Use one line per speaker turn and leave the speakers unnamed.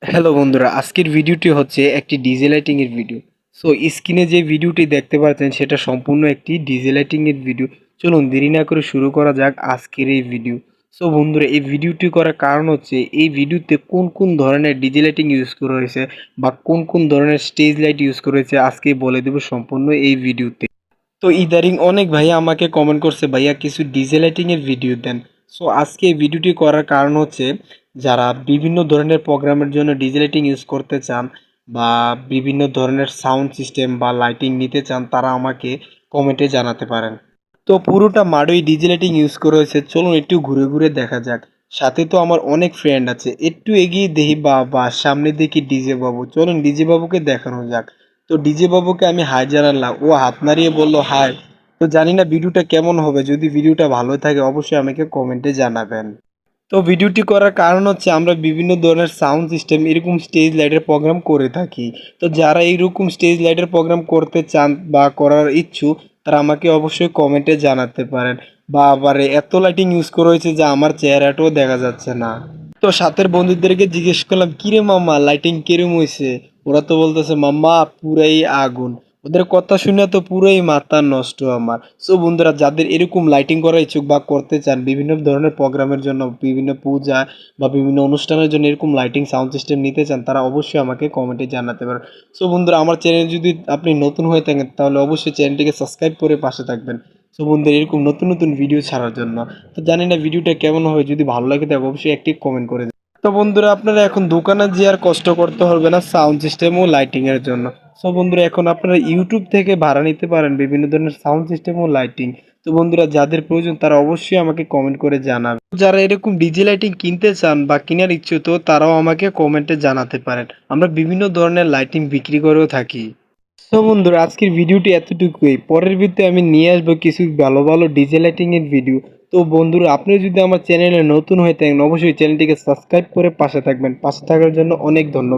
Hello বন্ধুরা, আজকের ভিডিওটি হচ্ছে একটি ডিজে লাইটিং এর ভিডিও। সো স্ক্রিনে যে ভিডিওটি দেখতে পাচ্ছেন সেটা সম্পূর্ণ একটি ডিজে লাইটিং এর ভিডিও। চলুন দেরি না করে শুরু করা যাক আজকের এই ভিডিও। সো বন্ধুরা, এই ভিডিওটি করার কারণ হচ্ছে এই ভিডিওতে কোন কোন ধরনের ডিজে লাইটিং ইউজ করা হয়েছে বা কোন কোন ধরনের স্টেজ লাইট ইউজ করা হয়েছে আজকে বলে দেব সম্পূর্ণ এই ভিডিওতে। তো ইদারিং অনেক ভাইয়া আমাকে কমেন্ট করছে, ভাইয়া কিছু ডিজে লাইটিং এর ভিডিও দেন। সো আজকে এই ভিডিওটি করার কারণ হচ্ছে যারা বিভিন্ন ধরনের প্রোগ্রামের জন্য ডিজে লাইটিং ইউজ করতে চান বা বিভিন্ন ধরনের সাউন্ড সিস্টেম বা লাইটিং নিতে চান তারা আমাকে কমেন্টে জানাতে পারেন। তো পুরোটা মাড়ই ডিজে লাইটিং ইউজ করা হয়েছে, চলুন একটু ঘুরে ঘুরে দেখা যাক। সাথে তো আমার অনেক ফ্রেন্ড আছে, একটু এগিয়ে দেখি বা সামনে দেখি ডিজে বাবু, চলুন ডিজে বাবুকে দেখানো যাক। তো ডিজে বাবুকে আমি হাই জানালাম, ও হাত নাড়িয়ে বলল হাই। তো জানি না ভিডিওটা কেমন হবে, যদি ভিডিওটা ভালো থাকে অবশ্যই আমাকে কমেন্টে জানাবেন। তো ভিডিওটি করার কারণ হচ্ছে আমরা বিভিন্ন ধরনের সাউন্ড সিস্টেম এরকম স্টেজ লাইটের প্রোগ্রাম করে থাকি। তো যারা এইরকম স্টেজ লাইটের প্রোগ্রাম করতে চান বা করার ইচ্ছুক তারা আমাকে অবশ্যই কমেন্টে জানাতে পারেন। বা আবার এত লাইটিং ইউজ করা হয়েছে যে আমার চেহারাটাও দেখা যাচ্ছে না। তো সাথের বন্ধুদেরকে জিজ্ঞেস করলাম, কিরে মাম্মা লাইটিং কিরম হয়েছে? ওরা তো বলতেছে মাম্মা পুরাই আগুন। ওদের কথা শুনে তো পুরোই মাথা নষ্ট আমার। সো বন্ধুরা, যাদের এরকম লাইটিং করার ইচ্ছুক বা করতে চান বিভিন্ন ধরনের প্রোগ্রামের জন্য, বিভিন্ন পূজা বা বিভিন্ন অনুষ্ঠানের জন্য এরকম লাইটিং সাউন্ড সিস্টেম নিতে চান তারা অবশ্যই আমাকে কমেন্টে জানাতে পারেন। সো বন্ধুরা, আমার চ্যানেল যদি আপনি নতুন হয়ে থাকেন তাহলে অবশ্যই চ্যানেলটিকে সাবস্ক্রাইব করে পাশে থাকবেন। সো বন্ধুরা, এরকম নতুন নতুন ভিডিও ছাড়ার জন্য। তো জানি না ভিডিওটা কেমন হবে, যদি ভালো লাগে তাহলে অবশ্যই একটি কমেন্ট করে দিন। তো বন্ধুরা, আপনারা এখন দোকানে যেয়ে আর কষ্ট করতে হবে না সাউন্ড সিস্টেম ও লাইটিং এর জন্য। সো বন্ধুরা, এখন আপনারা ইউটিউব থেকে ভাড়া নিতে পারেন বিভিন্ন ধরনের সাউন্ড সিস্টেম ও লাইটিং। তো বন্ধুরা, যাদের প্রয়োজন তারা অবশ্যই আমাকে কমেন্ট করে জানাবে। যারা এরকম ডিজে লাইটিং কিনতে চান বা কেনার ইচ্ছুক তারাও আমাকে কমেন্টে জানাতে পারেন। আমরা বিভিন্ন ধরনের লাইটিং বিক্রি করেও থাকি। তো বন্ধুরা, আজকের ভিডিওটি এতটুকুই। পরের ভিডিওতে আমি নিয়ে আসবো কিছু ভালো ভালো ডিজে লাইটিং এর ভিডিও। তো বন্ধুরা, আপনি যদি আমার চ্যানেলে নতুন হয়ে থাকেন অবশ্যই চ্যানেলটিকে সাবস্ক্রাইব করে পাশে থাকবেন। পাশে থাকার জন্য অনেক ধন্যবাদ।